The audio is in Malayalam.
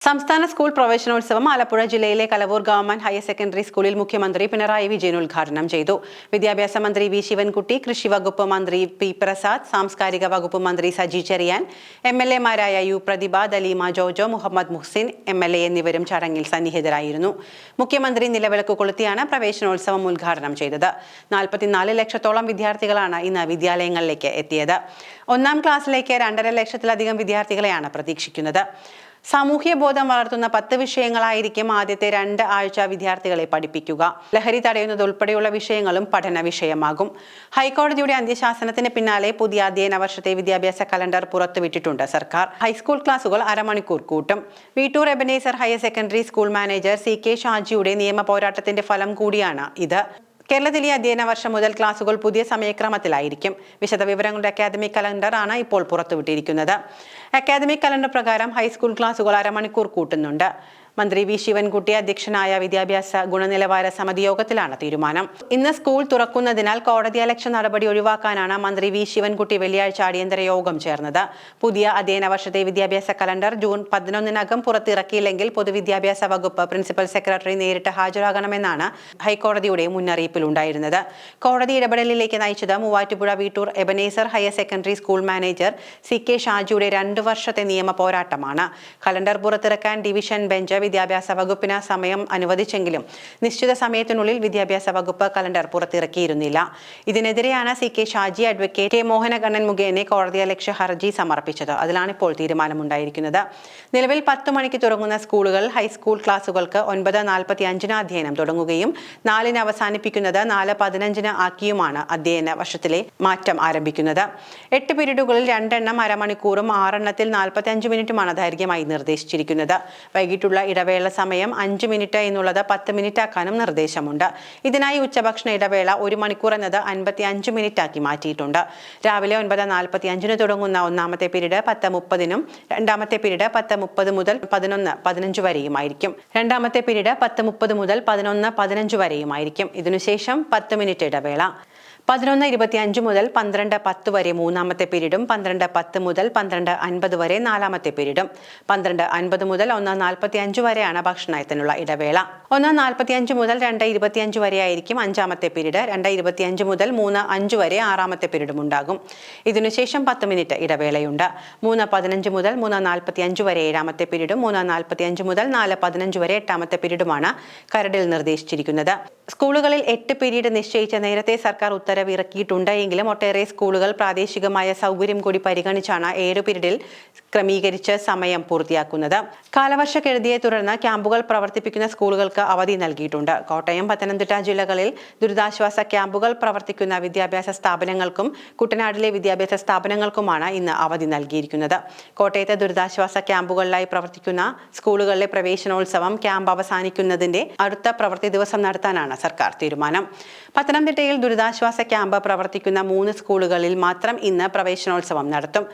സംസ്ഥാന സ്കൂൾ പ്രവേശനോത്സവം ആലപ്പുഴ ജില്ലയിലെ കലവൂർ ഗവൺമെന്റ് ഹയർ സെക്കൻഡറി സ്കൂളിൽ മുഖ്യമന്ത്രി പിണറായി വിജയൻ ഉദ്ഘാടനം ചെയ്തു. വിദ്യാഭ്യാസ മന്ത്രി വി ശിവൻകുട്ടി, കൃഷി വകുപ്പ് മന്ത്രി പി പ്രസാദ്, സാംസ്കാരിക വകുപ്പ് മന്ത്രി സജി ചെറിയാൻ, എംഎൽഎമാരായ യു പ്രതിഭ, ദലീമ ജോജോ, മുഹമ്മദ് മുഹ്സിൻ എംഎൽഎ എന്നിവരും ചടങ്ങിൽ സന്നിഹിതരായിരുന്നു. മുഖ്യമന്ത്രി നിലവിളക്ക് കൊളുത്തിയാണ് പ്രവേശനോത്സവം ഉദ്ഘാടനം ചെയ്തത്. 44 ലക്ഷത്തോളം വിദ്യാർത്ഥികളാണ് ഇന്ന് വിദ്യാലയങ്ങളിലേക്ക് എത്തിയത്. 1ാം ക്ലാസ്സിലേക്ക് 2.5 ലക്ഷത്തിലധികം വിദ്യാർത്ഥികളെയാണ് പ്രതീക്ഷിക്കുന്നത്. സാമൂഹ്യ ബോധം വളർത്തുന്ന 10 വിഷയങ്ങളായിരിക്കും ആദ്യത്തെ 2 ആഴ്ച വിദ്യാർത്ഥികളെ പഠിപ്പിക്കുക. ലഹരി തടയുന്നതുൾപ്പെടെയുള്ള വിഷയങ്ങളും പഠന വിഷയമാകും. ഹൈക്കോടതിയുടെ അന്ത്യശാസനത്തിന് പിന്നാലെ പുതിയ അധ്യയന വർഷത്തെ വിദ്യാഭ്യാസ കലണ്ടർ പുറത്തുവിട്ടിട്ടുണ്ട് സർക്കാർ. ഹൈസ്കൂൾ ക്ലാസുകൾ അരമണിക്കൂർ കൂട്ടും. Veettoor Ebenezer higher secondary school manager CK ഷാജിയുടെ നിയമ പോരാട്ടത്തിന്റെ ഫലം കൂടിയാണ് ഇത്. കേരളത്തിലെ അധ്യയന വർഷം മുതൽ ക്ലാസുകൾ പുതിയ സമയക്രമത്തിലായിരിക്കും. വിശദവിവരങ്ങളുടെ അക്കാദമിക് കലണ്ടർ ആണ് ഇപ്പോൾ പുറത്തുവിട്ടിരിക്കുന്നത്. അക്കാദമിക് കലണ്ടർ പ്രകാരം ഹൈസ്കൂൾ ക്ലാസുകൾ അരമണിക്കൂർ കൂട്ടുന്നുണ്ട്. മന്ത്രി വി ശിവൻകുട്ടി അധ്യക്ഷനായ വിദ്യാഭ്യാസ ഗുണനിലവാര സമിതി യോഗത്തിലാണ് തീരുമാനം. ഇന്ന് സ്കൂൾ തുറക്കുന്നതിനാൽ കോടതിയലക്ഷ്യ നടപടി ഒഴിവാക്കാനാണ് മന്ത്രി വി ശിവൻകുട്ടി വെള്ളിയാഴ്ച അടിയന്തര യോഗം ചേർന്നത്. പുതിയ അധ്യയന വർഷത്തെ വിദ്യാഭ്യാസ കലണ്ടർ ജൂൺ 11-നകം പുറത്തിറക്കിയില്ലെങ്കിൽ പൊതുവിദ്യാഭ്യാസ വകുപ്പ് പ്രിൻസിപ്പൽ സെക്രട്ടറി നേരിട്ട് ഹാജരാകണമെന്നാണ് ഹൈക്കോടതിയുടെ മുന്നറിയിപ്പിലുണ്ടായിരുന്നത്. കോടതി ഇടപെടലിലേക്ക് നയിച്ചത് Muvattupuzha Veettoor Ebenezer higher secondary school manager CK ഷാജിയുടെ 2 വർഷത്തെ നിയമ പോരാട്ടമാണ്. കലണ്ടർ പുറത്തിറക്കാൻ ഡിവിഷൻ ബെഞ്ച് വിദ്യാഭ്യാസ വകുപ്പിന് സമയം അനുവദിച്ചെങ്കിലും നിശ്ചിത സമയത്തിനുള്ളിൽ വിദ്യാഭ്യാസ വകുപ്പ് കലണ്ടർ പുറത്തിറക്കിയിരുന്നില്ല. ഇതിനെതിരെയാണ് CK Shaji advocate K Mohanakannan മുഖേന കോടതിയലക്ഷ്യ ഹർജി സമർപ്പിച്ചത്. അതിലാണ് ഇപ്പോൾ തീരുമാനമുണ്ടായിരിക്കുന്നത്. നിലവിൽ 10 മണിക്ക് തുടങ്ങുന്ന സ്കൂളുകൾ ഹൈസ്കൂൾ ക്ലാസുകൾക്ക് 9:45 അധ്യയനം തുടങ്ങുകയും 4-ന് അവസാനിപ്പിക്കുന്നത് 4:15 ആക്കിയുമാണ് അധ്യയന വർഷത്തിലെ മാറ്റം ആരംഭിക്കുന്നത്. 8 പീരീഡുകളിൽ 2 എണ്ണം അരമണിക്കൂറും 6 എണ്ണത്തിൽ 45 മിനിറ്റുമാണ് ദൈർഘ്യമായി നിർദ്ദേശിച്ചിരിക്കുന്നത്. വൈകിട്ടുള്ള ഇടവേള സമയം 5 മിനിറ്റ് എന്നുള്ളത് 10 മിനിറ്റ് ആക്കാനും നിർദ്ദേശമുണ്ട്. ഇതിനായി ഉച്ചഭക്ഷണ ഇടവേള 1 മണിക്കൂർ എന്നത് 55 മിനിറ്റ് ആക്കി മാറ്റിയിട്ടുണ്ട്. രാവിലെ 9:45 തുടങ്ങുന്ന 1ാമത്തെ പീരീഡ് 10:30-നും 2ാമത്തെ പീരീഡ് 10:30 മുതൽ 11:15 വരെയുമായിരിക്കും. 2ാമത്തെ പീരീഡ് 10:30 മുതൽ 11:15 വരെയുമായിരിക്കും. ഇതിനുശേഷം 10 മിനിറ്റ് ഇടവേള. 11:25 മുതൽ 12:10 വരെ 3ാമത്തെ പീരീഡും 12:10 മുതൽ 12:50 വരെ 4ാമത്തെ പീരീഡും 12:50 മുതൽ 1:45 വരെയാണ് ഭക്ഷണത്തിനുള്ള ഇടവേള. 1:45 മുതൽ 2:25 വരെയായിരിക്കും 5ാമത്തെ പീരീഡ്. 2:25 മുതൽ 3:05 വരെ 6ാമത്തെ പീരീഡും ഉണ്ടാകും. ഇതിനുശേഷം 10 മിനിറ്റ് ഇടവേളയുണ്ട്. 3:15 മുതൽ 3:45 വരെ 7ാമത്തെ പീരീഡും 3:45 മുതൽ 4:15 വരെ 8ാമത്തെ പീരീഡുമാണ് കരടിൽ നിർദ്ദേശിച്ചിരിക്കുന്നത്. സ്കൂളുകളിൽ 8 പീരീഡ് നിശ്ചയിച്ച നേരത്തെ സർക്കാർ ഉത്തരവ് ഇറക്കിയിട്ടുണ്ട് എങ്കിലും ഒട്ടേറെ സ്കൂളുകൾ പ്രാദേശികമായ സൗകര്യം കൂടി പരിഗണിച്ചാണ് 7 പീരീഡിൽ ക്രമീകരിച്ച് സമയം പൂർത്തിയാക്കുന്നത്. കാലവർഷക്കെടുതിയെ തുടർന്ന് ക്യാമ്പുകൾ പ്രവർത്തിപ്പിക്കുന്ന സ്കൂളുകൾക്ക് അവധി നൽകിയിട്ടുണ്ട്. കോട്ടയം, പത്തനംതിട്ട ജില്ലകളിൽ ദുരിതാശ്വാസ ക്യാമ്പുകൾ പ്രവർത്തിക്കുന്ന വിദ്യാഭ്യാസ സ്ഥാപനങ്ങൾക്കും കുട്ടനാട്ടിലെ വിദ്യാഭ്യാസ സ്ഥാപനങ്ങൾക്കുമാണ് ഇന്ന് അവധി നൽകിയിരിക്കുന്നത്. കോട്ടയത്തെ ദുരിതാശ്വാസ ക്യാമ്പുകളിലായി പ്രവർത്തിക്കുന്ന സ്കൂളുകളിലെ പ്രവേശനോത്സവം ക്യാമ്പ് അവസാനിക്കുന്നതിന്റെ അടുത്ത പ്രവൃത്തി ദിവസം നടത്താനാണ് സർക്കാർ തീരുമാനം. പത്തനംതിട്ടയിൽ ദുരിതാശ്വാസ ക്യാമ്പ് പ്രവർത്തിക്കുന്ന 3 സ്കൂളുകളിൽ മാത്രം ഇന്ന് പ്രവേശനോത്സവം നടത്തും.